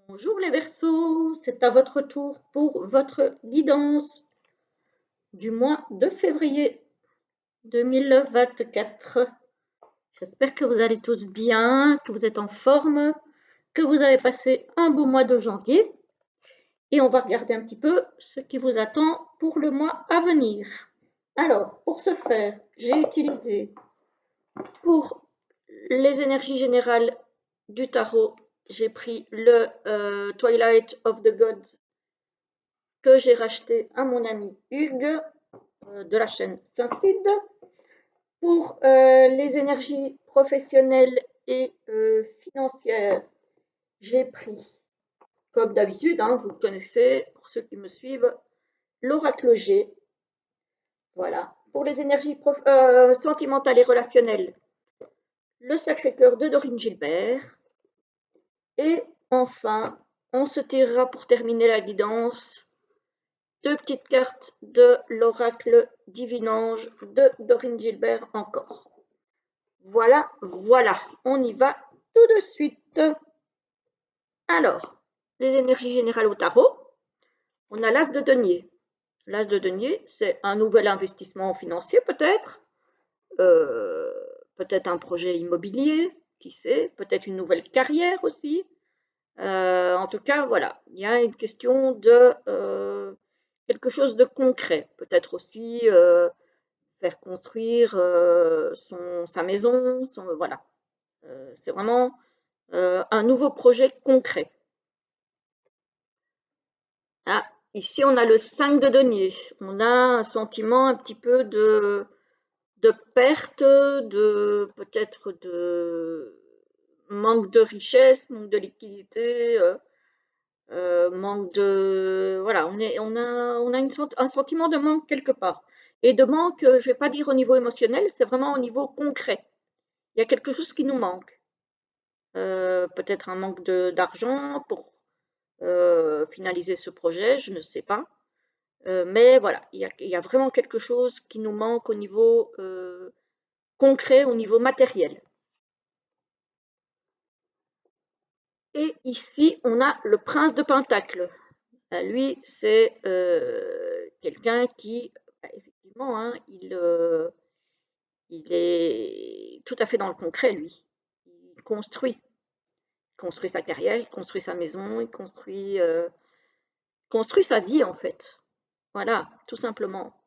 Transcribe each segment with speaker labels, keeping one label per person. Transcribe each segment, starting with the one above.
Speaker 1: Bonjour les Verseaux, c'est à votre tour pour votre guidance du mois de février 2024. J'espère que vous allez tous bien, que vous êtes en forme, que vous avez passé un beau mois de janvier et on va regarder un petit peu ce qui vous attend pour le mois à venir. Alors, pour ce faire, j'ai utilisé pour les énergies générales du tarot, j'ai pris le Twilight of the Gods que j'ai racheté à mon ami Hugues de la chaîne Saint-Cid. Pour les énergies professionnelles et financières, j'ai pris, comme d'habitude, hein, vous le connaissez, pour ceux qui me suivent, l'oracle G. Voilà. Pour les énergies sentimentales et relationnelles, le Sacré-Cœur de Dorine Gilbert. Et enfin, on se tirera pour terminer la guidance deux petites cartes de l'oracle Divinange de Dorine Gilbert encore. Voilà, voilà, on y va tout de suite. Alors, les énergies générales au tarot, on a l'as de denier. L'as de denier, c'est un nouvel investissement financier peut-être, euh, peut-être un projet immobilier, qui sait, peut-être une nouvelle carrière aussi. En tout cas, voilà, il y a une question de quelque chose de concret. Peut-être aussi faire construire sa maison, voilà. C'est vraiment un nouveau projet concret. Ah, ici, on a le 5 de denier. On a un sentiment un petit peu de perte, de peut-être de manque de richesse, manque de liquidité. Manque de voilà, on a un sentiment de manque quelque part et de manque, je vais pas dire au niveau émotionnel, c'est vraiment au niveau concret. Il y a quelque chose qui nous manque, peut-être un manque d'argent pour finaliser ce projet, je ne sais pas, mais voilà, il y a vraiment quelque chose qui nous manque au niveau concret, au niveau matériel. Et ici, on a le prince de Pentacle. Lui, c'est quelqu'un qui, bah, effectivement, hein, il est tout à fait dans le concret, lui. Il construit sa carrière, il construit sa maison, il construit sa vie, en fait. Voilà, tout simplement.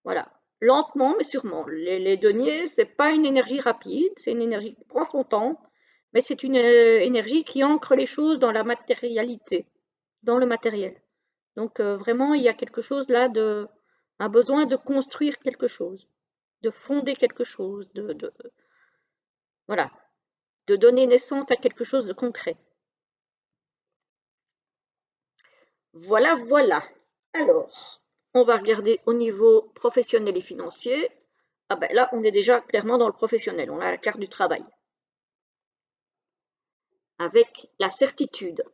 Speaker 1: Voilà. Lentement, mais sûrement. Les deniers, c'est pas une énergie rapide, c'est une énergie qui prend son temps, mais c'est une énergie qui ancre les choses dans la matérialité, dans le matériel. Donc vraiment, il y a quelque chose là un besoin de construire quelque chose, de fonder quelque chose, voilà, de donner naissance à quelque chose de concret. Voilà, voilà. Alors, on va regarder au niveau professionnel et financier. Ah ben là, on est déjà clairement dans le professionnel. On a la carte du travail. Avec la certitude.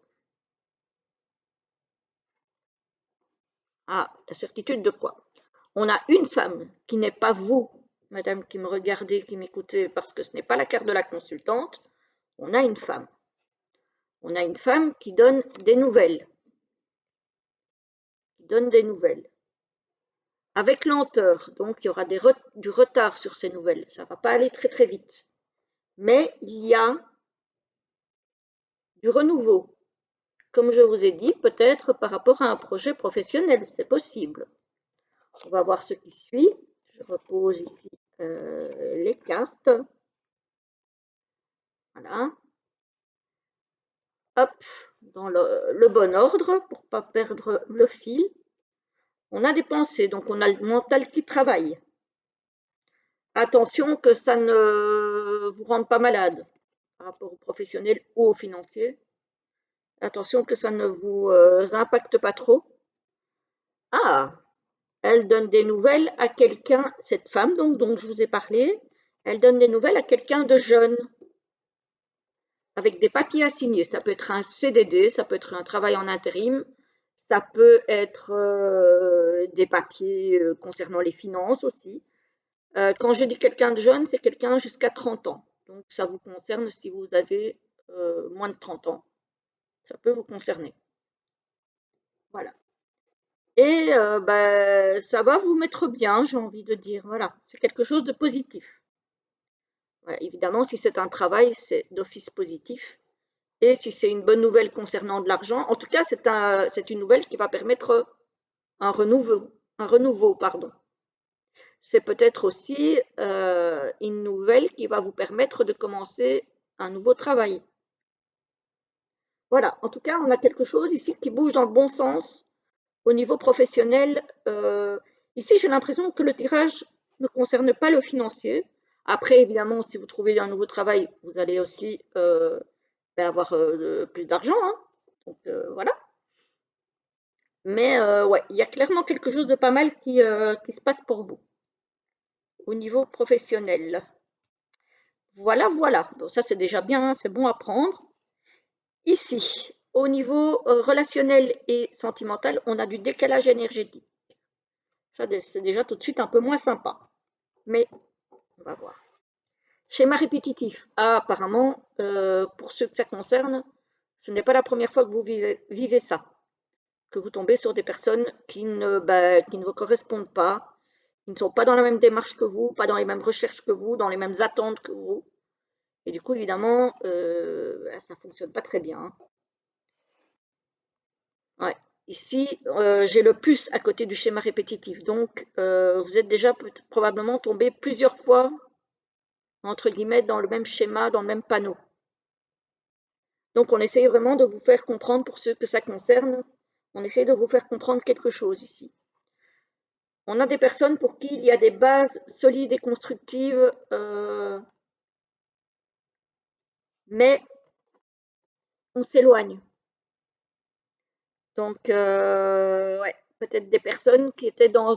Speaker 1: Ah, la certitude de quoi? On a une femme qui n'est pas vous, madame qui me regardez, qui m'écoutez, parce que ce n'est pas la carte de la consultante. On a une femme. On a une femme qui donne des nouvelles. Qui donne des nouvelles. Avec lenteur, donc il y aura du retard sur ces nouvelles. Ça ne va pas aller très très vite. Mais il y a du renouveau. Comme je vous ai dit, peut-être par rapport à un projet professionnel, c'est possible. On va voir ce qui suit. Je repose ici les cartes. Voilà. Hop, dans le bon ordre pour ne pas perdre le fil. On a des pensées, donc on a le mental qui travaille. Attention que ça ne vous rende pas malade par rapport aux professionnels ou aux financiers. Attention que ça ne vous impacte pas trop. Ah, elle donne des nouvelles à quelqu'un, cette femme donc, dont je vous ai parlé, elle donne des nouvelles à quelqu'un de jeune, avec des papiers à signer. Ça peut être un CDD, ça peut être un travail en intérim, ça peut être des papiers concernant les finances aussi. Quand je dis quelqu'un de jeune, c'est quelqu'un jusqu'à 30 ans. Donc ça vous concerne si vous avez moins de 30 ans. ça peut vous concerner. Voilà. Et ça va vous mettre bien, j'ai envie de dire. Voilà, c'est quelque chose de positif. Ouais, évidemment, si c'est un travail, c'est d'office positif. Et si c'est une bonne nouvelle concernant de l'argent, en tout cas, c'est une nouvelle qui va permettre un renouveau, pardon. C'est peut-être aussi une nouvelle qui va vous permettre de commencer un nouveau travail. Voilà, en tout cas, on a quelque chose ici qui bouge dans le bon sens au niveau professionnel. Ici, j'ai l'impression que le tirage ne concerne pas le financier. Après, évidemment, si vous trouvez un nouveau travail, vous allez aussi avoir plus d'argent, hein. Donc voilà. Mais ouais, il y a clairement quelque chose de pas mal qui se passe pour vous au niveau professionnel. Voilà, voilà. Bon, ça, c'est déjà bien, c'est bon à prendre. Ici, au niveau relationnel et sentimental, on a du décalage énergétique. Ça, c'est déjà tout de suite un peu moins sympa. Mais on va voir. Schéma répétitif. Ah, apparemment, pour ceux que ça concerne, ce n'est pas la première fois que vous vivez ça. Que vous tombez sur des personnes qui ne vous correspondent pas, qui ne sont pas dans la même démarche que vous, pas dans les mêmes recherches que vous, dans les mêmes attentes que vous. Et du coup, évidemment, ça ne fonctionne pas très bien. Ouais. Ici, j'ai le plus à côté du schéma répétitif. Donc, vous êtes déjà probablement tombé plusieurs fois, entre guillemets, dans le même schéma, dans le même panneau. Donc, on essaye vraiment de vous faire comprendre, pour ceux que ça concerne, on essaye de vous faire comprendre quelque chose ici. On a des personnes pour qui il y a des bases solides et constructives, mais on s'éloigne. Donc, ouais, peut-être des personnes qui étaient dans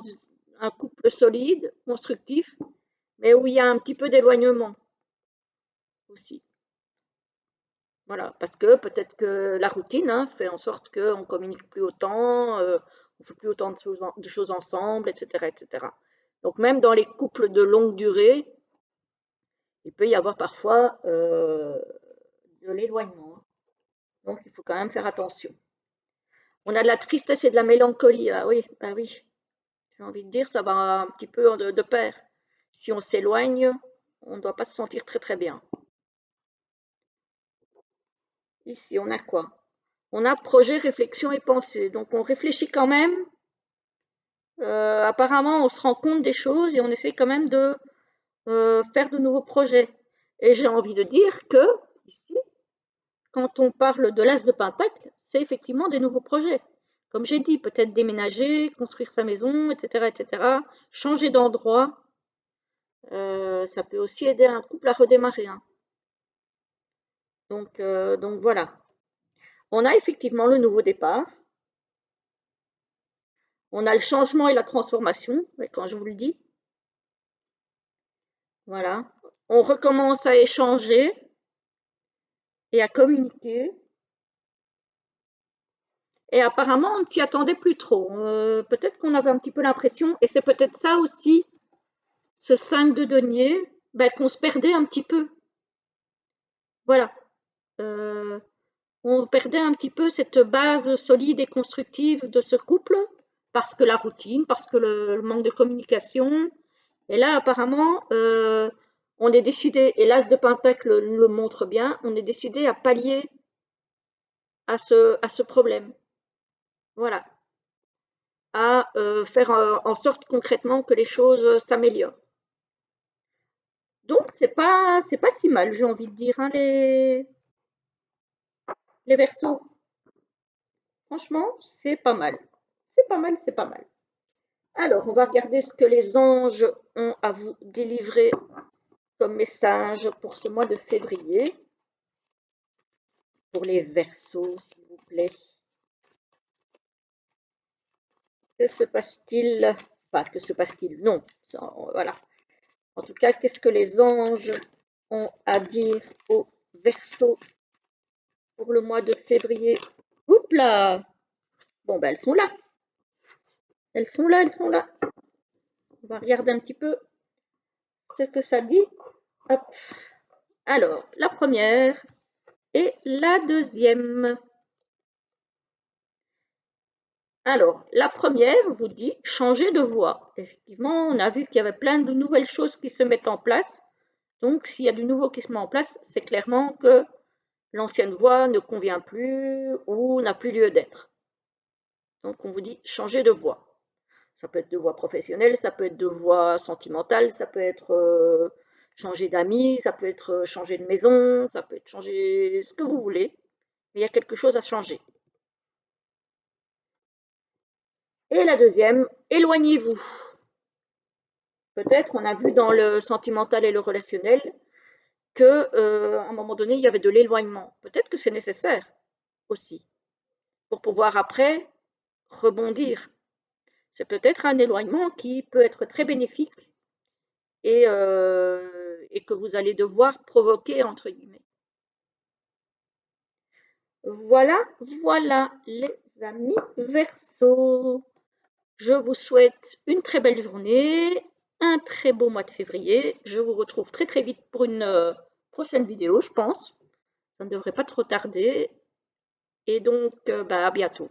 Speaker 1: un couple solide, constructif, mais où il y a un petit peu d'éloignement aussi. Voilà, parce que peut-être que la routine hein, fait en sorte qu'on ne communique plus autant, on ne fait plus autant de choses ensemble, etc., etc. Donc, même dans les couples de longue durée, il peut y avoir parfois de l'éloignement, hein. Donc, il faut quand même faire attention. On a de la tristesse et de la mélancolie. Ah oui, ah oui. J'ai envie de dire, ça va un petit peu de pair. Si on s'éloigne, on ne doit pas se sentir très très bien. Ici, on a quoi? On a projet, réflexion et pensée. Donc, on réfléchit quand même. Apparemment, on se rend compte des choses et on essaie quand même de faire de nouveaux projets. Et j'ai envie de dire que, ici, quand on parle de l'as de Pentacle, c'est effectivement des nouveaux projets. Comme j'ai dit, peut-être déménager, construire sa maison, etc., etc., changer d'endroit. Ça peut aussi aider un couple à redémarrer, hein. Donc voilà. On a effectivement le nouveau départ. On a le changement et la transformation, quand je vous le dis. Voilà. On recommence à échanger et à communiquer. Et apparemment, on ne s'y attendait plus trop. Peut-être qu'on avait un petit peu l'impression, et c'est peut-être ça aussi, ce 5 de denier, qu'on se perdait un petit peu. Voilà. On perdait un petit peu cette base solide et constructive de ce couple, parce que la routine, parce que le manque de communication. Et là, apparemment, on est décidé, et l'As de Pentacle le montre bien, on est décidé à pallier à ce problème. Voilà. À faire en sorte concrètement que les choses s'améliorent. Donc, c'est pas si mal, j'ai envie de dire, hein, les Verseaux. Franchement, c'est pas mal. C'est pas mal, c'est pas mal. Alors, on va regarder ce que les anges ont à vous délivrer comme message pour ce mois de février. Pour les Verseaux, s'il vous plaît. Que se passe-t-il? Pas que se passe-t-il? Non, voilà. En tout cas, qu'est-ce que les anges ont à dire aux Verseaux pour le mois de février? Oups là! Bon, ben elles sont là. Elles sont là, elles sont là. On va regarder un petit peu ce que ça dit. Hop. Alors, la première et la deuxième. Alors, la première vous dit changer de voie. Effectivement, on a vu qu'il y avait plein de nouvelles choses qui se mettent en place. Donc, s'il y a du nouveau qui se met en place, c'est clairement que l'ancienne voie ne convient plus ou n'a plus lieu d'être. Donc, on vous dit changer de voie. Ça peut être de voie professionnelle, ça peut être de voie sentimentale, ça peut être changer d'amis, ça peut être changer de maison, ça peut être changer ce que vous voulez. Mais il y a quelque chose à changer. Et la deuxième, éloignez-vous. Peut-être on a vu dans le sentimental et le relationnel que à un moment donné il y avait de l'éloignement. Peut-être que c'est nécessaire aussi pour pouvoir après rebondir. C'est peut-être un éloignement qui peut être très bénéfique et que vous allez devoir provoquer entre guillemets. Voilà, voilà les amis Verseau. Je vous souhaite une très belle journée, un très beau mois de février. Je vous retrouve très très vite pour une prochaine vidéo, je pense. Ça ne devrait pas trop tarder. Et donc, à bientôt.